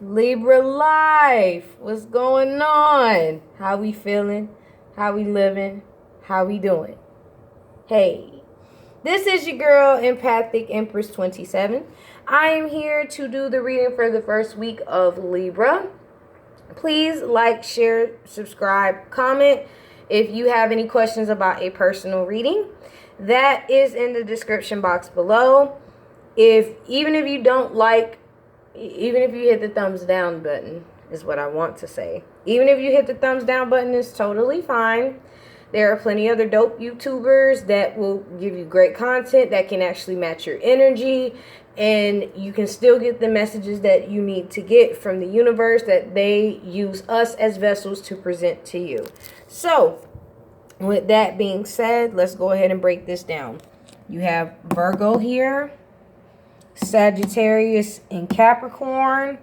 Libra life. What's going on? How we feeling? How we living? How we doing? Hey, this is your girl, Empathic Empress 27. I am here to do the reading for the first week of Libra. Please like, share, subscribe, comment if you have any questions about a personal reading. That is in the description box below. Even if you don't like, even if you hit the thumbs down button, is what I want to say. Even if you hit the thumbs down button, it's totally fine. There are plenty other dope YouTubers that will give you great content that can actually match your energy, and you can still get the messages that you need to get from the universe, that they use us as vessels to present to you. So, with that being said, let's go ahead and break this down. You have Virgo here, Sagittarius and Capricorn,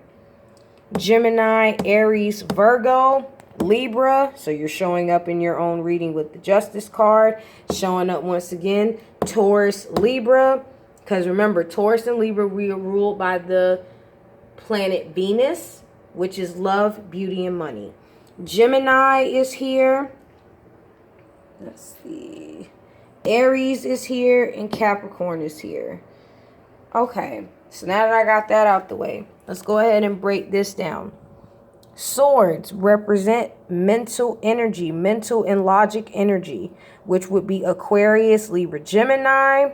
Gemini, Aries, Virgo, Libra. So you're showing up in your own reading with the Justice card. Showing up once again, Taurus, Libra. Because remember, Taurus and Libra, we are ruled by the planet Venus, which is love, beauty, and money. Gemini is here. Let's see. Aries is here and Capricorn is here. Okay, so now that I got that out the way, let's go ahead and break this down. Swords represent mental energy, mental and logic energy, which would be Aquarius, Libra, Gemini.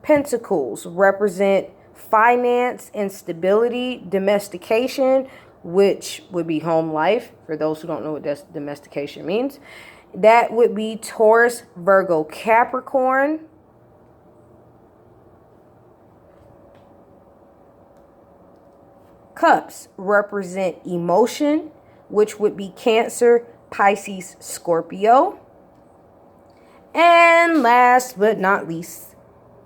Pentacles represent finance and stability, domestication, which would be home life. For those who don't know what domestication means, that would be Taurus, Virgo, Capricorn. Cups represent emotion, which would be Cancer, Pisces, Scorpio. And last but not least,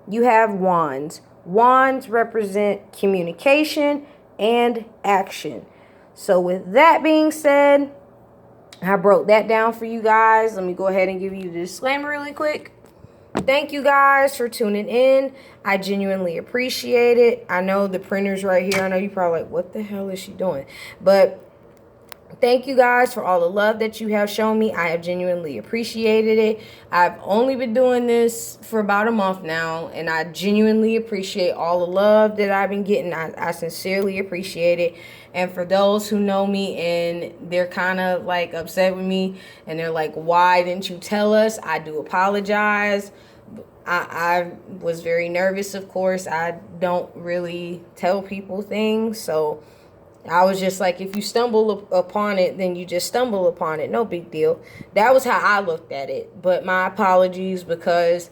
you have Wands. Wands represent communication and action. So with that being said, I broke that down for you guys. Let me go ahead and give you the disclaimer really quick. Thank you guys for tuning in. I genuinely appreciate it. I know the printer's right here. I know you're probably like, what the hell is she doing? But thank you guys for all the love that you have shown me. I have genuinely appreciated it. I've only been doing this for about a month now, and I genuinely appreciate all the love that I've been getting. I sincerely appreciate it. And for those who know me and they're kind of like upset with me and they're like, why didn't you tell us? I do apologize. I was very nervous, of course. I don't really tell people things, so I was just like, if you stumble upon it, then you just stumble upon it. No big deal. That was how I looked at it. But my apologies, because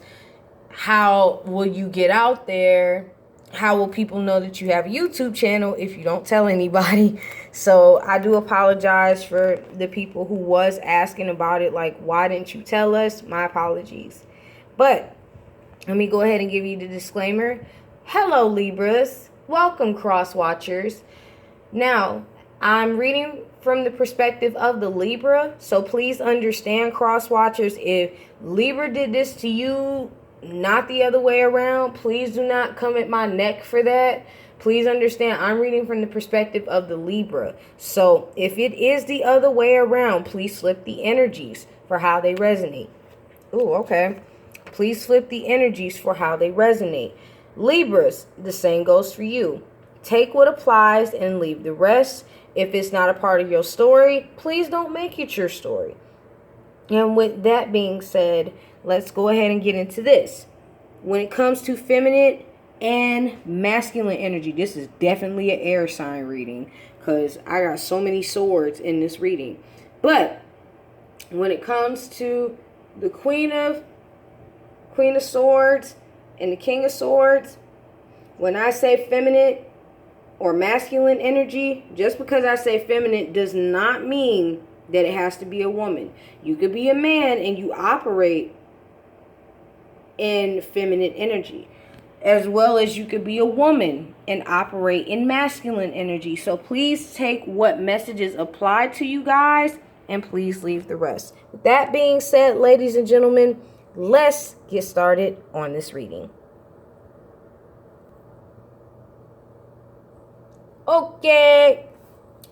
how will you get out there? How will people know that you have a YouTube channel if you don't tell anybody? So I do apologize for the people who was asking about it. Like, why didn't you tell us? My apologies. But let me go ahead and give you the disclaimer. Hello, Libras. Welcome, cross watchers. Now, I'm reading from the perspective of the Libra, so please understand, cross watchers, if Libra did this to you, not the other way around, please do not come at my neck for that. Please understand, I'm reading from the perspective of the Libra. So if it is the other way around, please flip the energies for how they resonate. Ooh, okay. Please flip the energies for how they resonate. Libras, the same goes for you. Take what applies and leave the rest. If it's not a part of your story, please don't make it your story. And with that being said, let's go ahead and get into this. When it comes to feminine and masculine energy, this is definitely an air sign reading, because I got so many swords in this reading. But when it comes to the Queen of Swords and the King of Swords, when I say feminine or masculine energy, just because I say feminine does not mean that it has to be a woman. You could be a man and you operate in feminine energy, as well as you could be a woman and operate in masculine energy. So please take what messages apply to you guys and please leave the rest. With that being said, ladies and gentlemen, let's get started on this reading. Okay.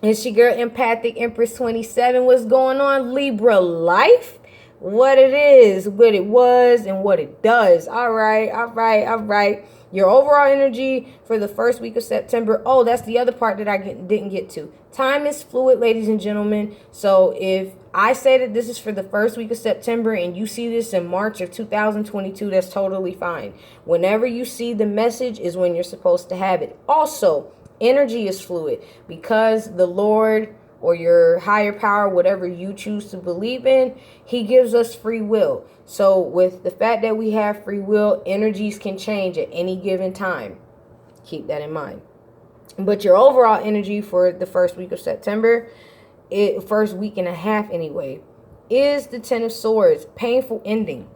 It's your girl, Empathic Empress 27. What's going on, Libra life? What it is, what it was, and what it does. All right. Your overall energy for the first week of September. Oh, that's the other part that I didn't get to. Time is fluid, ladies and gentlemen. So if I say that this is for the first week of September and you see this in March of 2022, that's totally fine. Whenever you see the message is when you're supposed to have it. Also, energy is fluid because the Lord or your higher power, whatever you choose to believe in, he gives us free will. So with the fact that we have free will, energies can change at any given time. Keep that in mind. But your overall energy for the first week of September, first week and a half anyway, is the Ten of Swords, painful ending.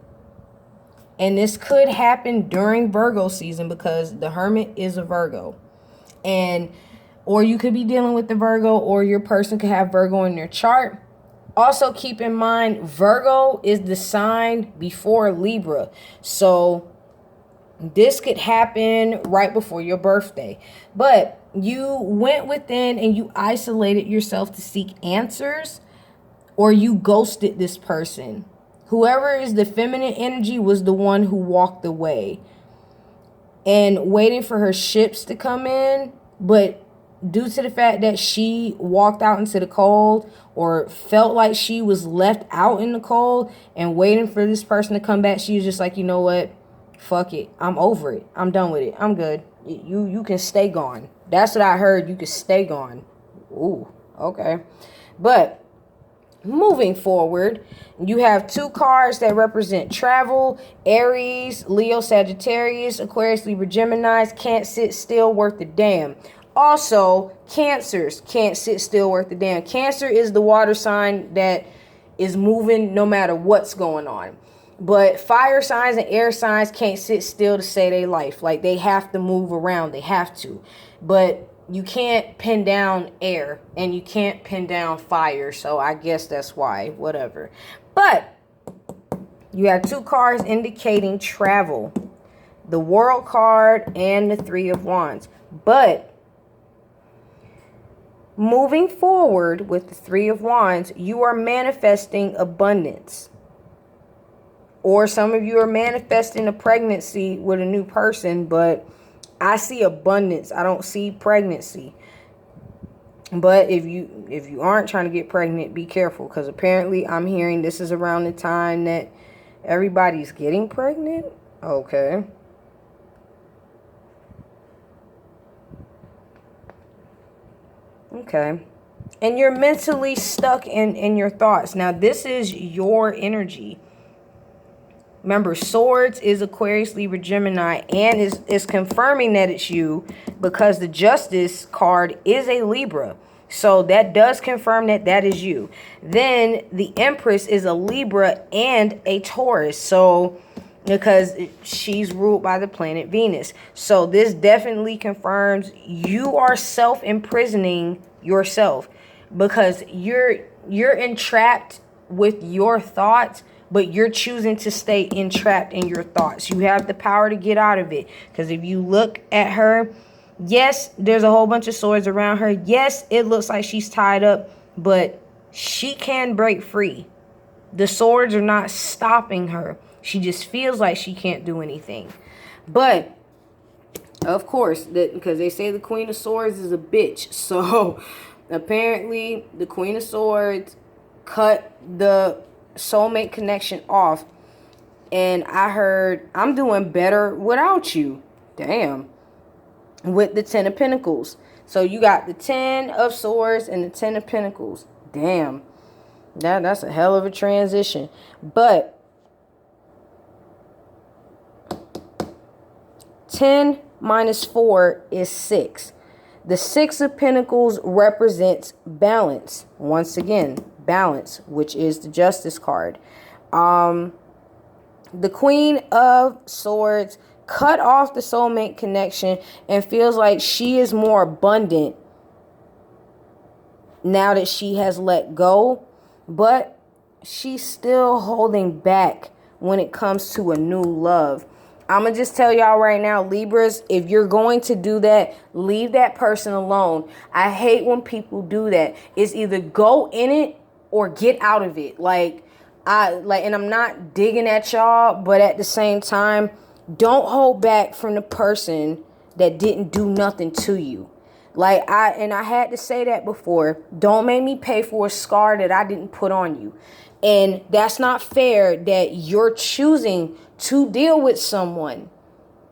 And this could happen during Virgo season because the Hermit is a Virgo. Or you could be dealing with the Virgo, or your person could have Virgo in their chart. Also keep in mind, Virgo is the sign before Libra. So this could happen right before your birthday. But you went within and you isolated yourself to seek answers, or you ghosted this person. Whoever is the feminine energy was the one who walked away and waiting for her ships to come in. But due to the fact that she walked out into the cold or felt like she was left out in the cold and waiting for this person to come back, she was just like, you know what? Fuck it. I'm over it. I'm done with it. I'm good. You can stay gone. That's what I heard. You can stay gone. Ooh, okay. But moving forward, you have two cards that represent travel. Aries, Leo, Sagittarius, Aquarius, Libra, Geminis. Can't sit still, worth a damn. Also, Cancers can't sit still, worth a damn. Cancer is the water sign that is moving no matter what's going on. But fire signs and air signs can't sit still to save their life. Like, they have to move around. They have to. But you can't pin down air and you can't pin down fire. So I guess that's why. Whatever. But you have two cards indicating travel. The World card and the Three of Wands. But moving forward with the Three of Wands, you are manifesting abundance. Or some of you are manifesting a pregnancy with a new person, but I see abundance. I don't see pregnancy. But if you aren't trying to get pregnant, be careful, because apparently I'm hearing this is around the time that everybody's getting pregnant. Okay. Okay. And you're mentally stuck in your thoughts. Now, this is your energy. Remember, Swords is Aquarius, Libra, Gemini, and is confirming that it's you because the Justice card is a Libra. So that does confirm that that is you. Then the Empress is a Libra and a Taurus. So because she's ruled by the planet Venus. So this definitely confirms you are self-imprisoning yourself because you're entrapped with your thoughts, but you're choosing to stay entrapped in your thoughts. You have the power to get out of it. Because if you look at her, yes, there's a whole bunch of swords around her. Yes, it looks like she's tied up, but she can break free. The swords are not stopping her. She just feels like she can't do anything. But, of course, because they say the Queen of Swords is a bitch. So, apparently, the Queen of Swords cut the soulmate connection off. And I heard, I'm doing better without you. Damn. With the Ten of Pentacles. So, you got the Ten of Swords and the Ten of Pentacles. Damn. That's a hell of a transition. But 10 minus 4 is 6. The Six of Pentacles represents balance. Once again, balance, which is the Justice card. The Queen of Swords cut off the soulmate connection and feels like she is more abundant now that she has let go. But she's still holding back when it comes to a new love. I'm going to just tell y'all right now, Libras, if you're going to do that, leave that person alone. I hate when people do that. It's either go in it or get out of it. And I'm not digging at y'all, but at the same time, don't hold back from the person that didn't do nothing to you. I had to say that before. Don't make me pay for a scar that I didn't put on you. And that's not fair that you're choosing to deal with someone.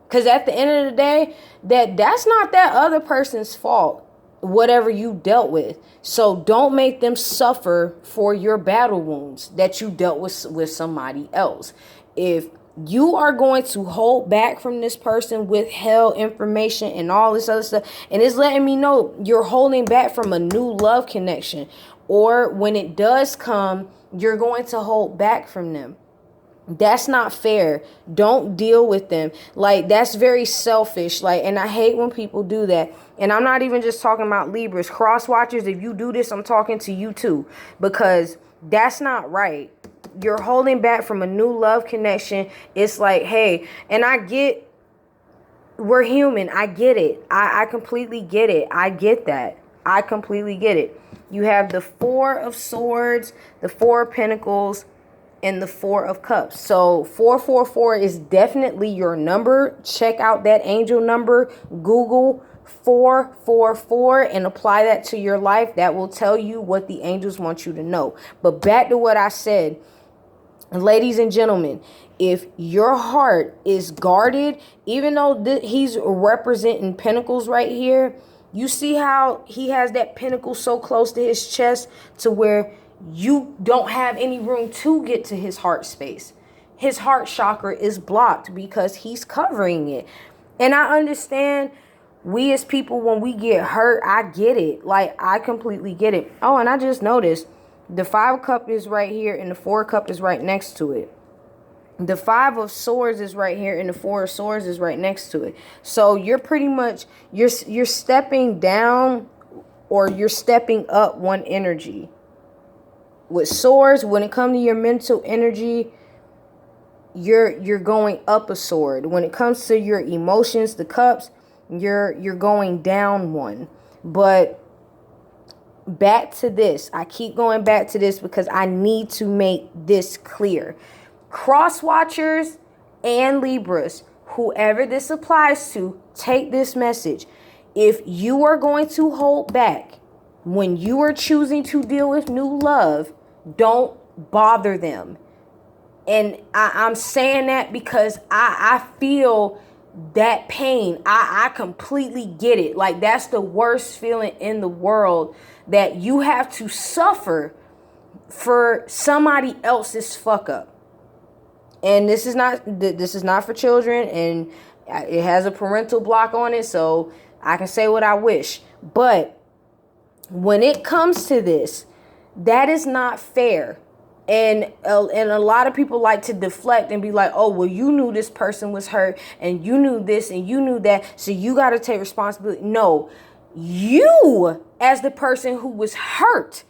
Because at the end of the day, that's not that other person's fault, whatever you dealt with. So don't make them suffer for your battle wounds that you dealt with somebody else. If you are going to hold back from this person, withheld information and all this other stuff, and it's letting me know you're holding back from a new love connection, or when it does come, you're going to hold back from them. That's not fair. Don't deal with them. That's very selfish. And I hate when people do that. And I'm not even just talking about Libras. Cross watchers, if you do this, I'm talking to you too. Because that's not right. You're holding back from a new love connection. It's hey, and I get, we're human. I get it. I completely get it. I get that. I completely get it. You have the Four of Swords, the Four of Pentacles, and the Four of Cups. So 444 is definitely your number. Check out that angel number. Google 444 and apply that to your life. That will tell you what the angels want you to know. But back to what I said, ladies and gentlemen, if your heart is guarded, even though he's representing pentacles right here, you see how he has that pentacle so close to his chest to where you don't have any room to get to his heart space. His heart chakra is blocked because he's covering it. And I understand, we as people, when we get hurt, I get it. I completely get it. Oh, and I just noticed the 5 cup is right here and the 4 cup is right next to it. The 5 of Swords is right here and the 4 of Swords is right next to it. So you're pretty much, you're stepping down or you're stepping up one energy. With Swords, when it comes to your mental energy, you're going up a sword. When it comes to your emotions, the cups, you're going down one. But back to this. I keep going back to this because I need to make this clear. Cross watchers and Libras, whoever this applies to, take this message. If you are going to hold back when you are choosing to deal with new love, don't bother them. And I'm saying that because I feel that pain. I completely get it. That's the worst feeling in the world, that you have to suffer for somebody else's fuck up. And this is not for children, and it has a parental block on it, so I can say what I wish. But when it comes to this, that is not fair. And a lot of people like to deflect and be like, oh, well, you knew this person was hurt and you knew this and you knew that, so you got to take responsibility. No, you as the person who was hurt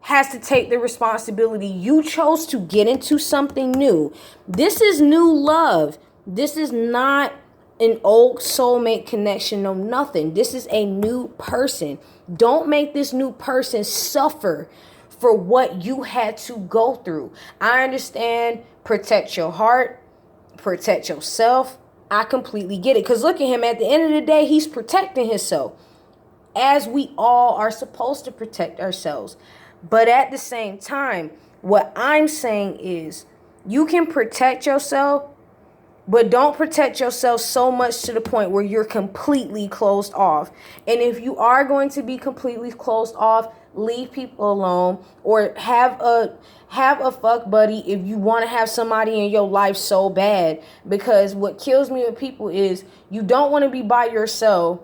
has to take the responsibility. You chose to get into something new. This is new love. This is not an old soulmate connection. No, nothing. This is a new person. Don't make this new person suffer for what you had to go through. I understand, protect your heart, protect yourself. I completely get it. Because look at him, at the end of the day, he's protecting himself, as we all are supposed to protect ourselves. But at the same time, what I'm saying is, you can protect yourself, but don't protect yourself so much to the point where you're completely closed off. And if you are going to be completely closed off, leave people alone, or have a fuck buddy if you want to have somebody in your life so bad. Because what kills me with people is, you don't want to be by yourself,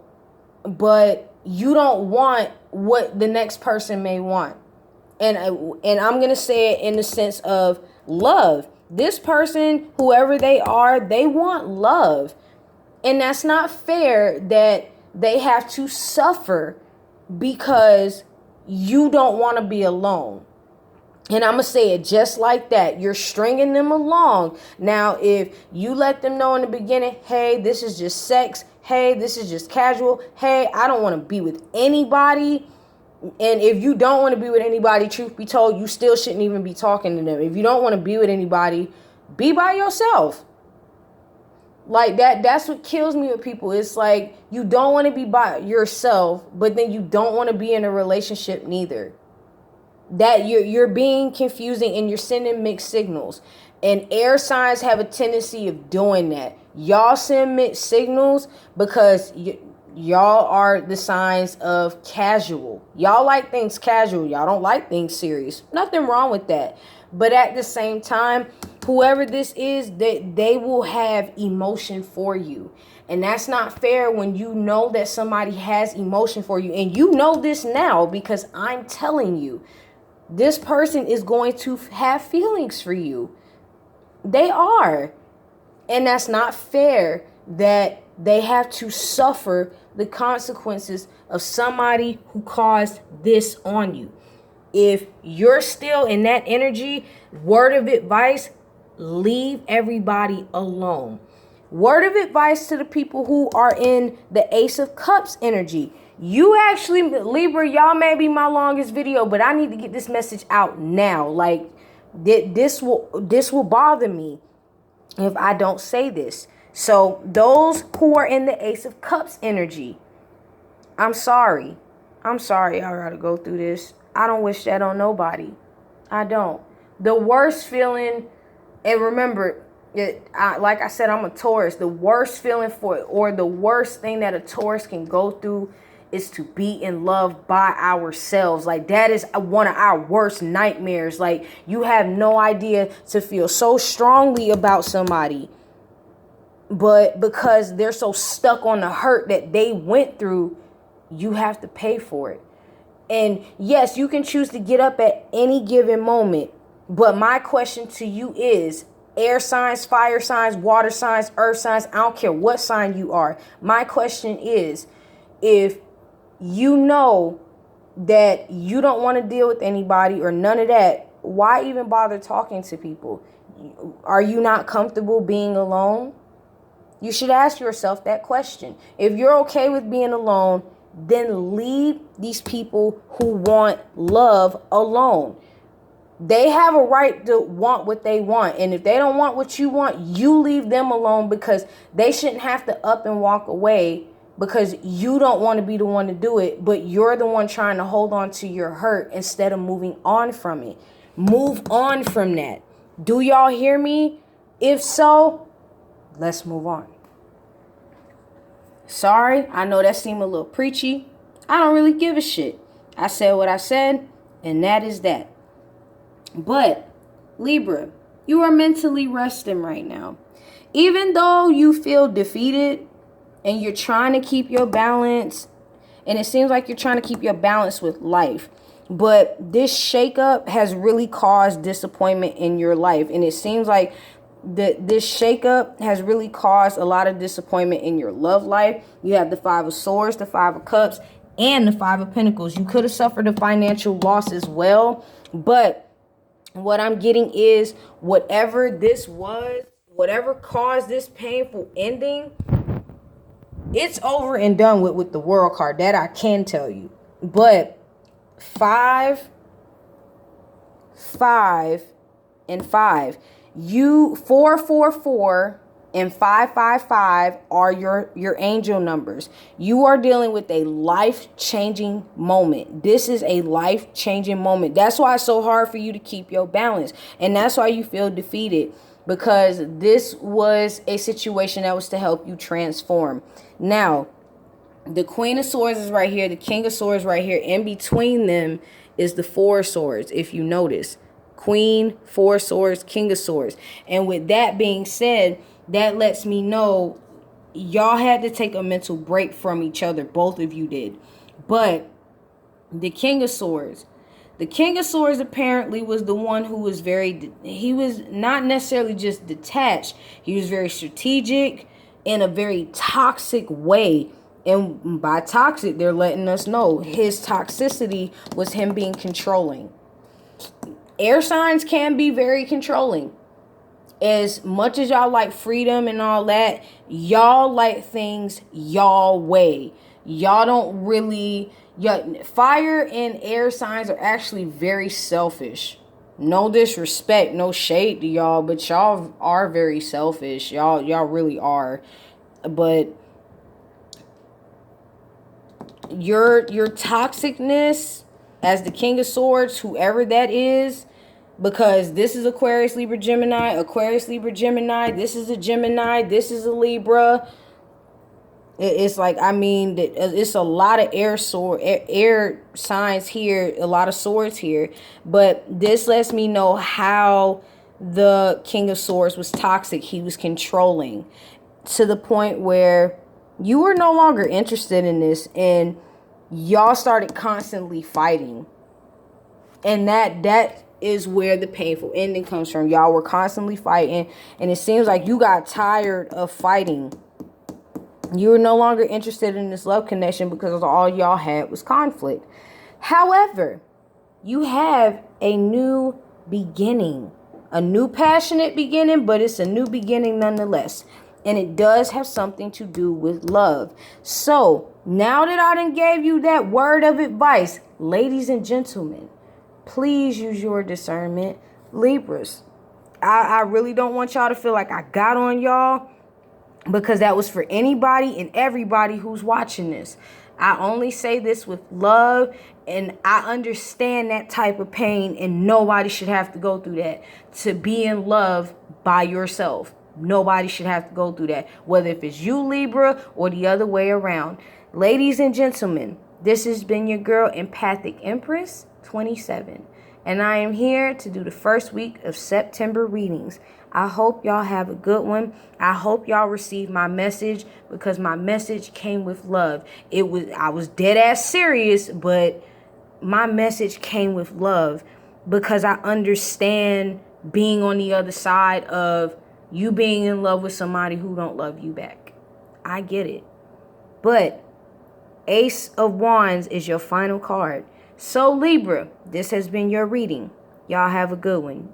but you don't want what the next person may want. And I'm going to say it in the sense of love. This person, whoever they are, they want love. And that's not fair that they have to suffer because you don't want to be alone. And I'm going to say it just like that. You're stringing them along. Now, if you let them know in the beginning, hey, this is just sex. Hey, this is just casual. Hey, I don't want to be with anybody. And if you don't want to be with anybody, truth be told, you still shouldn't even be talking to them. If you don't want to be with anybody, be by yourself. Like that's what kills me with people. It's like you don't want to be by yourself, but then you don't want to be in a relationship neither. That you're being confusing and you're sending mixed signals. And air signs have a tendency of doing that. Y'all send mixed signals because y'all are the signs of casual. Y'all like things casual. Y'all don't like things serious. Nothing wrong with that. But at the same time, whoever this is, they will have emotion for you. And that's not fair when you know that somebody has emotion for you. And you know this now because I'm telling you. This person is going to have feelings for you. They are. And that's not fair that they have to suffer the consequences of somebody who caused this on you. If you're still in that energy, word of advice, leave everybody alone. Word of advice to the people who are in the Ace of Cups energy. You actually, Libra, y'all may be my longest video, but I need to get this message out now. Like, this will bother me if I don't say this. So those who are in the Ace of Cups energy, I'm sorry. I gotta go through this. I don't wish that on nobody. I don't. The worst feeling, and remember, like I said, I'm a Taurus. The worst feeling the worst thing that a Taurus can go through is to be in love by ourselves. Like, that is one of our worst nightmares. Like, you have no idea to feel so strongly about somebody, but because they're so stuck on the hurt that they went through, you have to pay for it. And yes, you can choose to get up at any given moment. But my question to you is, air signs, fire signs, water signs, earth signs, I don't care what sign you are. My question is, if you know that you don't want to deal with anybody or none of that, why even bother talking to people? Are you not comfortable being alone? You should ask yourself that question. If you're okay with being alone, then leave these people who want love alone. They have a right to want what they want. And if they don't want what you want, you leave them alone, because they shouldn't have to up and walk away because you don't want to be the one to do it, but you're the one trying to hold on to your hurt instead of moving on from it. Move on from that. Do y'all hear me? If so, let's move on. Sorry, I know that seemed a little preachy. I don't really give a shit. I said what I said, and that is that. But, Libra, you are mentally resting right now. Even though you feel defeated and you're trying to keep your balance, and it seems like you're trying to keep your balance with life, but this shakeup has really caused disappointment in your life. And it seems like this shakeup has really caused a lot of disappointment in your love life. You have the Five of Swords, the Five of Cups, and the Five of Pentacles. You could have suffered a financial loss as well. But what I'm getting is, whatever this was, whatever caused this painful ending, it's over and done with the World card. That I can tell you. But 5, 5, and 5. 444 and 555 are your angel numbers. You are dealing with a life-changing moment. This is a life-changing moment. That's why it's so hard for you to keep your balance. And that's why you feel defeated, because this was a situation that was to help you transform. Now, the Queen of Swords is right here. The King of Swords right here. In between them is the Four of Swords, if you notice. Queen, Four of Swords, King of Swords. And with that being said, that lets me know y'all had to take a mental break from each other. Both of you did. But the King of Swords apparently was the one who was he was not necessarily just detached. He was very strategic in a very toxic way. And by toxic, they're letting us know his toxicity was him being controlling. Air signs can be very controlling. As much as y'all like freedom and all that, y'all like things y'all way. Y'all don't really... Fire and air signs are actually very selfish. No disrespect, no shade to y'all, but y'all are very selfish. Y'all really are. But your toxicness as the King of Swords, whoever that is, because this is Aquarius, Libra, Gemini, Aquarius, Libra, Gemini, this is a Gemini, this is a Libra. It's like, I mean, it's a lot of air signs here, a lot of swords here. But this lets me know how the King of Swords was toxic. He was controlling to the point where you were no longer interested in this, and y'all started constantly fighting. And that is where the painful ending comes from. Y'all were constantly fighting, and it seems like you got tired of fighting. You were no longer interested in this love connection because all y'all had was conflict. However, you have a new beginning, a new passionate beginning, but it's a new beginning nonetheless. And it does have something to do with love. So now that I done gave you that word of advice, ladies and gentlemen, please use your discernment. Libras, I really don't want y'all to feel like I got on y'all, because that was for anybody and everybody who's watching this. I only say this with love, and I understand that type of pain, and nobody should have to go through that. To be in love by yourself, nobody should have to go through that, whether if it's you, Libra, or the other way around. Ladies and gentlemen, this has been your girl, Empathic Empress 27, and I am here to do the first week of September readings. I hope y'all have a good one. I hope y'all receive my message, because my message came with love. I was dead ass serious, but my message came with love, because I understand being on the other side of you being in love with somebody who don't love you back. I get it. But Ace of Wands is your final card. So Libra, this has been your reading. Y'all have a good one.